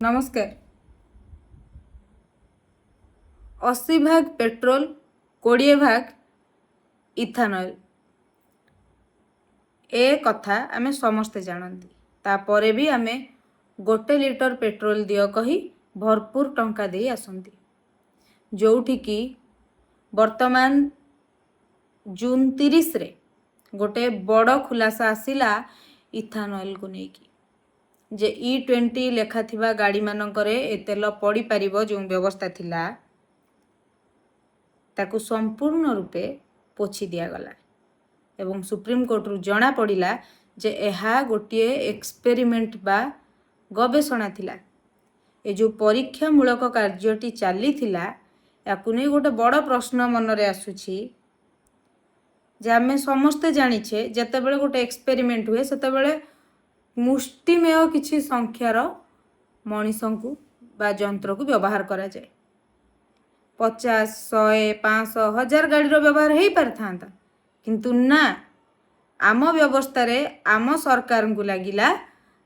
नमस्कार। 80 भाग पेट्रोल 20 भाग इथानॉल ए कथा आमे समस्ते जानती। तापरे भी आमे 1 लिटर पेट्रोल दियो कही भरपूर टंका दे आसंती। जोठी की वर्तमान जून 30 रे गोटे बड़ खुलासा आसिला इथानॉल को लेकिन जे E20 लेखा थिबा गाड़ी मानकरे ए तेल पड़ी पारिबो जो व्यवस्था थिला ताकू संपूर्ण रूपे पोछि दिया गला एवं सुप्रीम कोर्ट रु जना पड़िला जे एहा गोटे एक्सपेरिमेंट बा गवेषणा थिला। ए जो परीक्षा मूलक कार्यटी चली थिला याकु नै गोटे बड़ प्रश्न मनरे आसुछि जे आमे समस्ते जानिछे जेतेबेले गोटे एक्सपेरिमेंट हुए सेतेबेले मुष्टिमेय किछि संख्यार मनीषंकु बा जंत्र को व्यवहार करा जाए। 50, 100, 500, 1000 गाड़ी रो व्यवहार हो पार था किंतु ना आम व्यवस्था रे आम सरकार को लगिला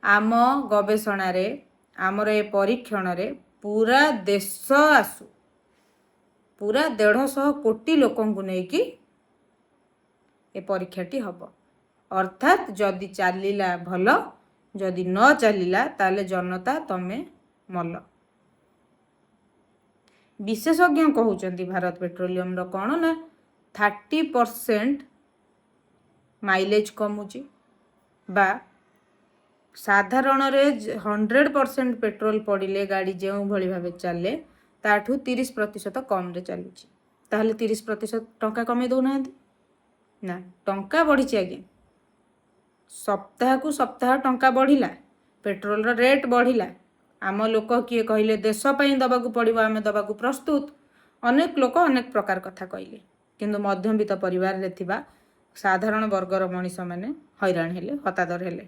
आम गवेषणा रे आमर ए परीक्षण रे पूरा देश आसु पूरा 150 कोटी लोकन को नेकी ए परीक्षाटी हब। अर्थात जदि चलिला भल जदि न चलिला ताले जनता तमे मल। विशेषज्ञ कहउचंती भारत पेट्रोलियम रो कौन ना 30% माइलेज कमुची बा साधारण रे 100% पेट्रोल पड़िले गाड़ी जो भली भावे चले ताठू 30% कम रे चलुची। ताहले 30% टंका कमे दउना ना टंका बढ़ी आगे सप्ताह को सप्ताह टंका बढ़िला पेट्रोल रो रेट बढ़िला। आम लोक किए कहले देश पई दबाकू पड़िबो आमे दबाकू प्रस्तुत अनेक लोक अनेक प्रकार कथा कहले किंतु मध्यमवित्त परिवार रे थिबा साधारण वर्गर मनीष माने हैरान हेले हतादर हेले।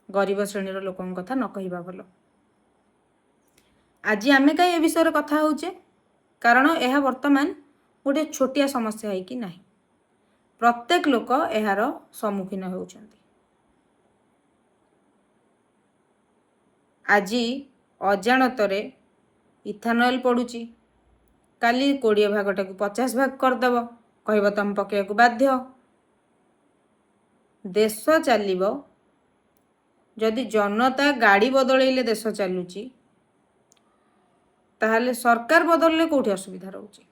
गरीब श्रेणी रो लोकन कथा न कहिबा भलो। आज आमे काई ए विषय कथा होचे कारण यह वर्तमान गोटे छोटिया समस्या है कि नहीं प्रत्येक लोक एहार सम्मुखीन होउचंती। आज अजाणतरे इथानॉल पड़ुची काली 20 भागटा को 50 भाग करदेव कहब तुम पकेया बाध्य। देश चलिबो जदि जनता गाड़ी बदलैले देश चलुची ताहले सरकार बदलले कोठी असुविधा रहउची।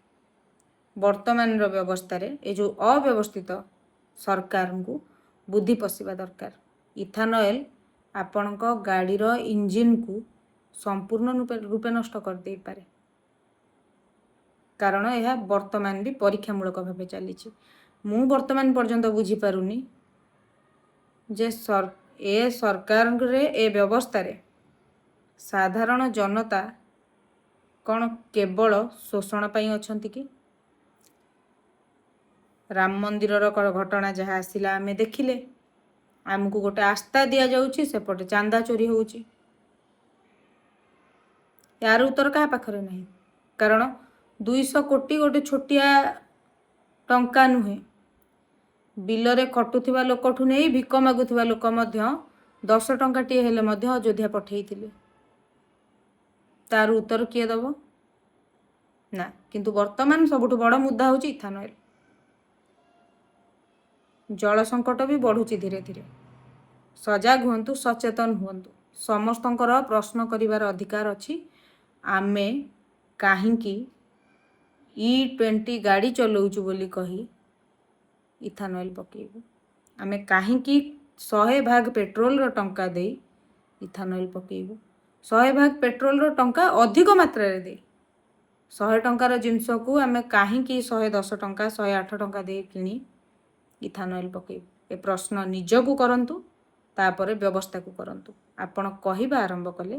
वर्तमान रो व्यवस्था रे ए जो अव्यवस्थित सरकार को बुद्धि पशिबा दरकार। इथानॉल आपणक गाड़ी रो इंजिन को संपूर्ण रूपे नष्ट कर दे पारे कारण यह वर्तमान भी परीक्षामूलक भाव चली। मु वर्तमान पर्यंत बुझी पारुनी जे सरकार रे ए व्यवस्था रे साधारण जनता कौन केवल शोषण पाई अछंती कि राम मंदिर रो घटना जहाँ आसिला आमे देखिले आमको गोटे आस्था दिया जाउची सेपटे चांदा चोरी होउची। यार उत्तर क्या पाखरे नहीं कारण 200 कोटी गोटे छोटिया टंका नुहे बिलरे खटुथिबा लोकठु नहीं भिक मागुथिबा लोक मध्य 10 टंकाटी हेले मध्य अयोध्या पठेइथिले तार उत्तर किए दबो ना। किंतु वर्तमान सबुठु बड़ मुद्दा होची इथानॉल। जल संकट भी बढ़ुची धीरे धीरे सजाग हुंतु सचेतन हुंतु समस्तंकर प्रश्न करिवार अधिकार अछि। आमे काहींकी E20 गाड़ी चलाउछु बोली कही इथानॉल पकेबू आमे काहींकी 100 भाग पेट्रोल रो टंका दे इथानॉल पकेबू 100 भाग पेट्रोल रो टंका अधिक मात्रा रे दे 100 टंकार जिनस को आमे काहींकी 110 टंका 108 टंका दे किनी इथानॉल पकेबू। ए प्रश्न निजकू करंतु तापरे व्यवस्था को करंतु। आपण कहिबा आरंभ कले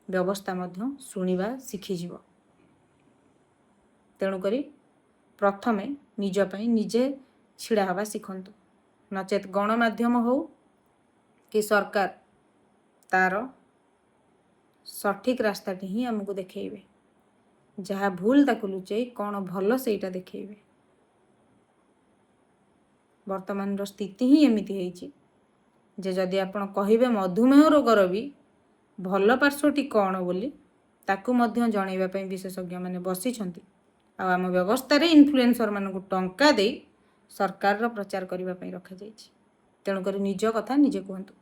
व्यवस्था मध्य सुनिबा शिखी जीव। तेणुकरी प्रथमे निज पई निजे छिड़ा हवा शिखंतु नचेत गणमाध्यम हो कि सरकार तार सठिक रास्ताटी ही हमको देखेइबे जहाँ भूल ताकू लुचेई कौन भल सेटा देखेइबे। वर्तमान रो स्थिति ही एमिति हेइची जे जदि आपण कहिबे मधुमेह रोगर भी ଭଲ ପାର୍ଶ୍ୱଟି କ'ଣ ବୋଲି ତାକୁ ମଧ୍ୟ ଜଣାଇବା ପାଇଁ ବିଶେଷଜ୍ଞମାନେ ବସିଛନ୍ତି। ଆଉ ଆମ ବ୍ୟବସ୍ଥାରେ ଇନଫ୍ଲୁଏନ୍ସରମାନଙ୍କୁ ଟଙ୍କା ଦେଇ ସରକାରର ପ୍ରଚାର କରିବା ପାଇଁ ରଖାଯାଇଛି। ତେଣୁକରି ନିଜ କଥା ନିଜେ କୁହନ୍ତୁ।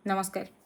ନମସ୍କାର।